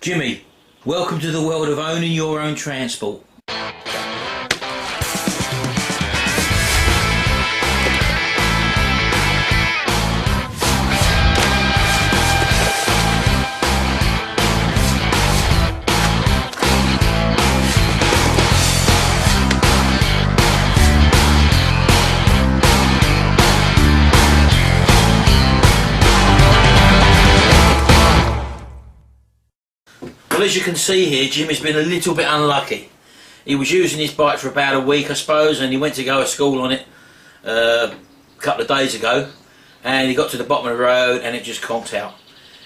Jimmy, welcome to the world of owning your own transport. Well, as you can see here, Jimmy's been a little bit unlucky. He was using his bike for about a week, I suppose, and he went to go to school on it a couple of days ago, and he got to the bottom of the road and it just conked out.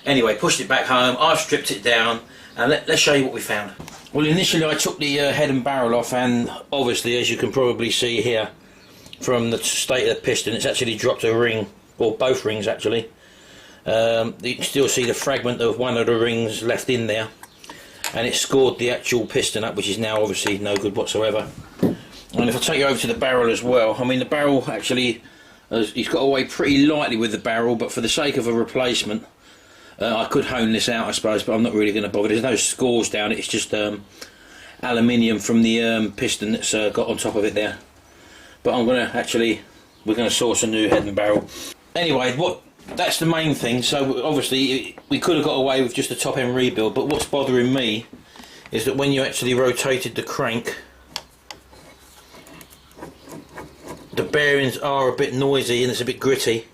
Anyway, pushed it back home, I've stripped it down, and let's show you what we found. Well, initially I took the head and barrel off, and obviously, as you can probably see here, from the state of the piston, it's actually dropped a ring, or both rings actually. You can still see the fragment of one of the rings left in there, and it scored the actual piston up, which is now obviously no good whatsoever. And if I take you over to the barrel as well, I mean, the barrel actually, he's got away pretty lightly with the barrel, but for the sake of a replacement, I could hone this out, I suppose, but I'm not really going to bother. There's no scores down it, it's just aluminium from the piston that's got on top of it there. But I'm going to we're going to source a new head and barrel. Anyway, that's the main thing. So obviously we could have got away with just a top end rebuild, but what's bothering me is that when you actually rotated the crank, the bearings are a bit noisy and it's a bit gritty,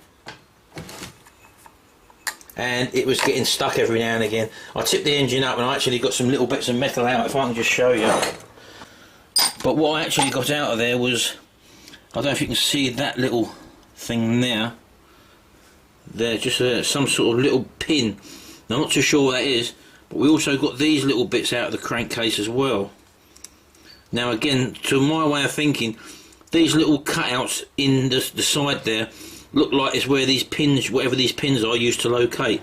and it was getting stuck every now and again. I tipped the engine up and I actually got some little bits of metal out, if I can just show you. But what I actually got out of there was, I don't know if you can see that little thing there. They're just some sort of little pin. Now, I'm not too sure what that is, but we also got these little bits out of the crankcase as well. Now again, to my way of thinking, these little cutouts in the side there look like it's where these pins, whatever these pins are, used to locate.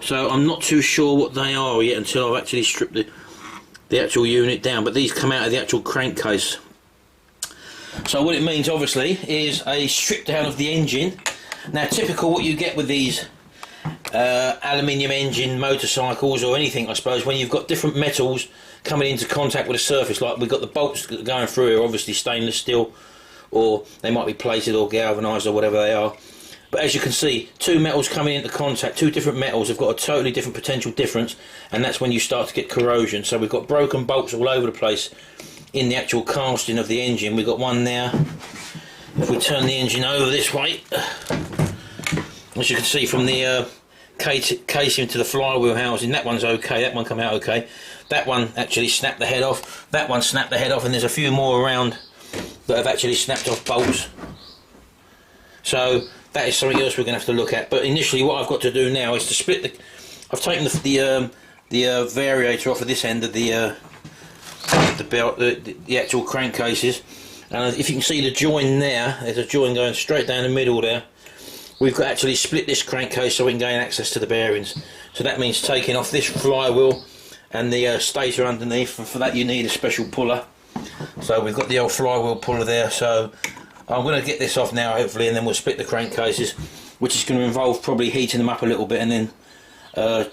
So I'm not too sure what they are yet until I've actually stripped the actual unit down, but these come out of the actual crankcase. So what it means obviously is a strip down of the engine. Now, typical what you get with these aluminium engine motorcycles or anything, I suppose, when you've got different metals coming into contact with a surface, like we've got the bolts going through here, obviously stainless steel, or they might be plated or galvanised or whatever they are. But as you can see, two metals coming into contact, two different metals have got a totally different potential difference, and that's when you start to get corrosion. So we've got broken bolts all over the place in the actual casting of the engine. We've got one there. If we turn the engine over this way, as you can see from the casing to the flywheel housing, that one's okay, that one come out okay. That one actually snapped the head off, that one snapped the head off, and there's a few more around that have actually snapped off bolts. So that is something else we're going to have to look at. But initially what I've got to do now is to split the... I've taken the variator off of this end of the belt, the actual crankcases. And if you can see the join there, there's a join going straight down the middle there. We've got actually split this crankcase so we can gain access to the bearings. So that means taking off this flywheel and the stator underneath. For that you need a special puller. So we've got the old flywheel puller there. So I'm going to get this off now hopefully, and then we'll split the crankcases, which is going to involve probably heating them up a little bit and then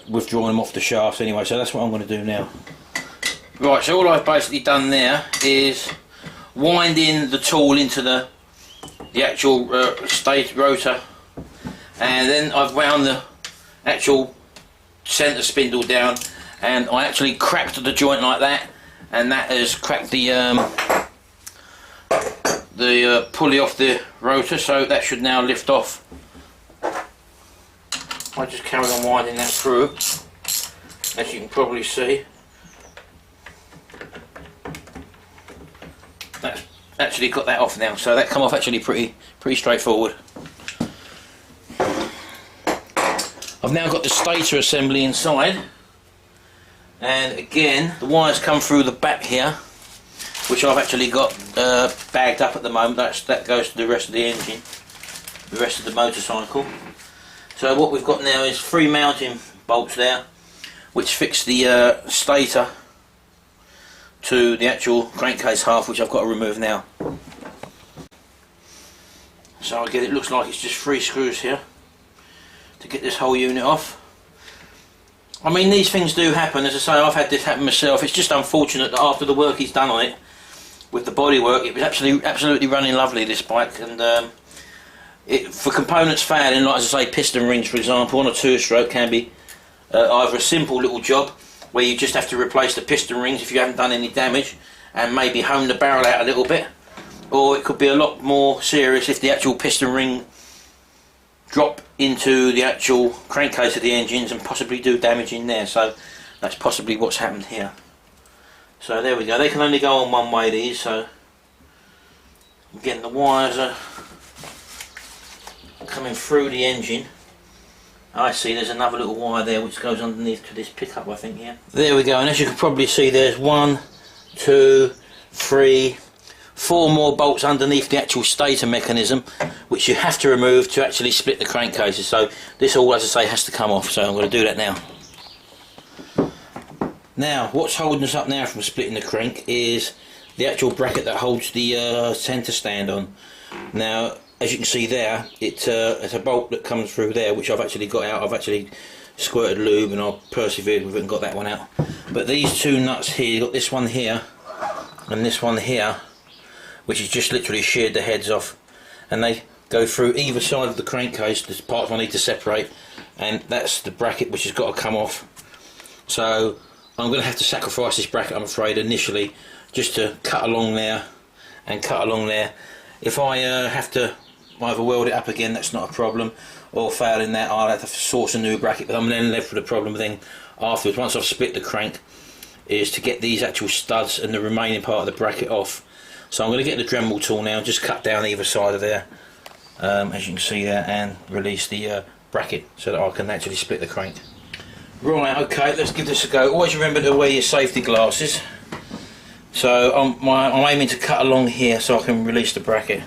withdrawing them off the shafts anyway. So that's what I'm going to do now. Right, so all I've basically done there is winding the tool into the actual stator rotor, and then I've wound the actual centre spindle down, and I actually cracked the joint like that, and that has cracked the pulley off the rotor, so that should now lift off. I just carry on winding that through, as you can probably see. That's actually got that off now, so that come off actually pretty straightforward. I've now got the stator assembly inside, and again the wires come through the back here, which I've actually got bagged up at the moment. That goes to the rest of the engine, the rest of the motorcycle. So what we've got now is 3 mounting bolts there, which fix the stator to the actual crankcase half, which I've got to remove now. So again, it looks like it's just 3 screws here to get this whole unit off. I mean, these things do happen. As I say, I've had this happen myself. It's just unfortunate that after the work he's done on it, with the bodywork, it was absolutely running lovely, this bike. And for components failing, like as I say, piston rings for example, on a 2-stroke can be either a simple little job where you just have to replace the piston rings if you haven't done any damage and maybe hone the barrel out a little bit, or it could be a lot more serious if the actual piston ring drop into the actual crankcase of the engines and possibly do damage in there. So that's possibly what's happened here. So there we go, they can only go on one way, these, so again the wires are coming through the engine. I see there's another little wire there which goes underneath to this pickup, I think, yeah. There we go, and as you can probably see there's 1, 2, 3, 4 more bolts underneath the actual stator mechanism which you have to remove to actually split the crankcases. So this all, as I say, has to come off, so I'm going to do that now. Now, what's holding us up now from splitting the crank is the actual bracket that holds the centre stand on. Now, as you can see there, it's a bolt that comes through there, which I've actually got out. I've actually squirted lube and I've persevered with it and got that one out. But these two nuts here, you've got this one here and this one here, which is just literally sheared the heads off, and they go through either side of the crankcase. There's parts I need to separate, and that's the bracket which has got to come off. So I'm going to have to sacrifice this bracket, I'm afraid, initially, just to cut along there and cut along there. If I have to either weld it up again, that's not a problem, or failing that I'll have to source a new bracket. But I'm then left with a problem then afterwards, once I've split the crank, is to get these actual studs and the remaining part of the bracket off. So I'm going to get the Dremel tool now and just cut down either side of there, as you can see there, and release the bracket so that I can actually split the crank. Right, okay, let's give this a go. Always remember to wear your safety glasses. So I'm aiming to cut along here so I can release the bracket.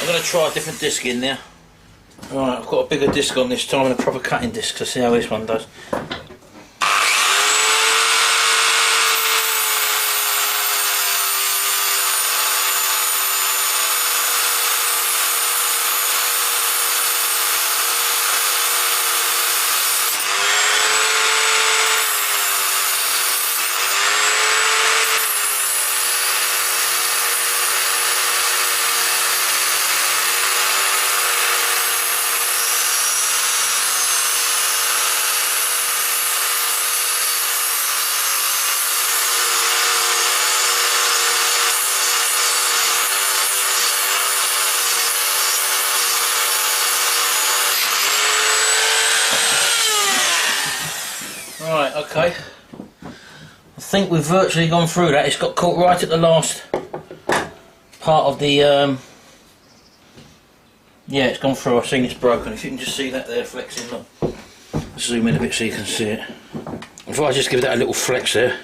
I'm going to try a different disc in there. Right, I've got a bigger disc on this time and a proper cutting disc to see how this one does. Right, okay. I think we've virtually gone through that. It's got caught right at the last part of the yeah, it's gone through. I've seen it's broken. If you can just see that there flexing, look. Let's zoom in a bit so you can see it. If I just give that a little flex there,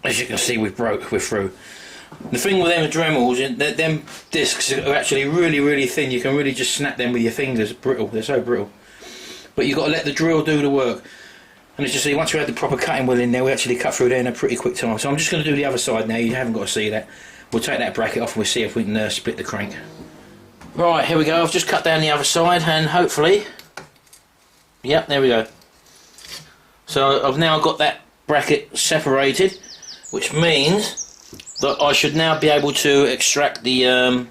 as you can see, we're through. The thing with them Dremels, them discs are actually really thin. You can really just snap them with your fingers. Brittle, they're so brittle. But you've got to let the drill do the work. And as you see, once we had the proper cutting wheel in there, we actually cut through there in a pretty quick time. So I'm just going to do the other side now. You haven't got to see that. We'll take that bracket off and we'll see if we can split the crank. Right, here we go. I've just cut down the other side and hopefully, yep, there we go. So I've now got that bracket separated, which means that I should now be able to extract the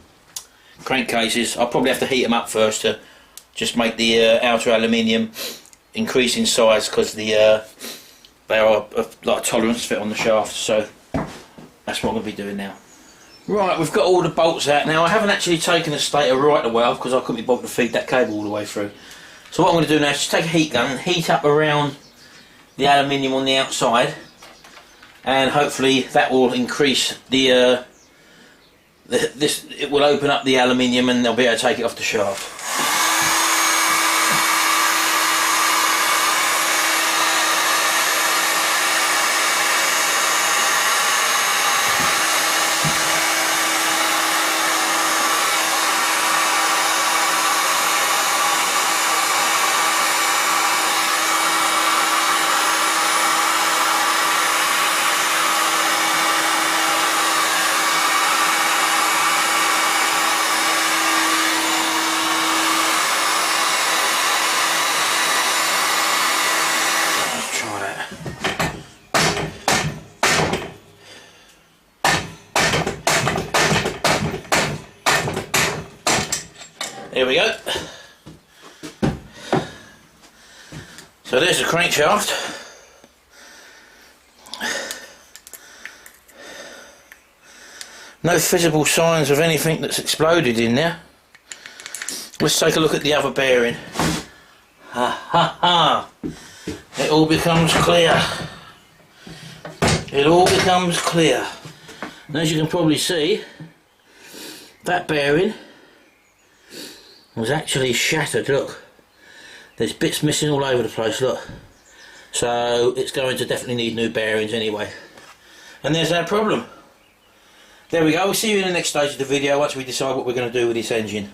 crankcases. I'll probably have to heat them up first to just make the outer aluminium increase in size, because they are like a tolerance fit on the shaft. So that's what I'm going to be doing now. Right, we've got all the bolts out now. I haven't actually taken the stator right away off because I couldn't be bothered to feed that cable all the way through. So what I'm going to do now is just take a heat gun and heat up around the aluminium on the outside, and hopefully that will increase it will open up the aluminium and they'll be able to take it off the shaft. Here we go. So there's the crankshaft. No visible signs of anything that's exploded in there. Let's take a look at the other bearing. Ha ha ha! It all becomes clear. It all becomes clear. And as you can probably see, that bearing was actually shattered. Look, there's bits missing all over the place, look. So it's going to definitely need new bearings anyway. And there's our problem. There we go, we'll see you in the next stage of the video once we decide what we're going to do with this engine.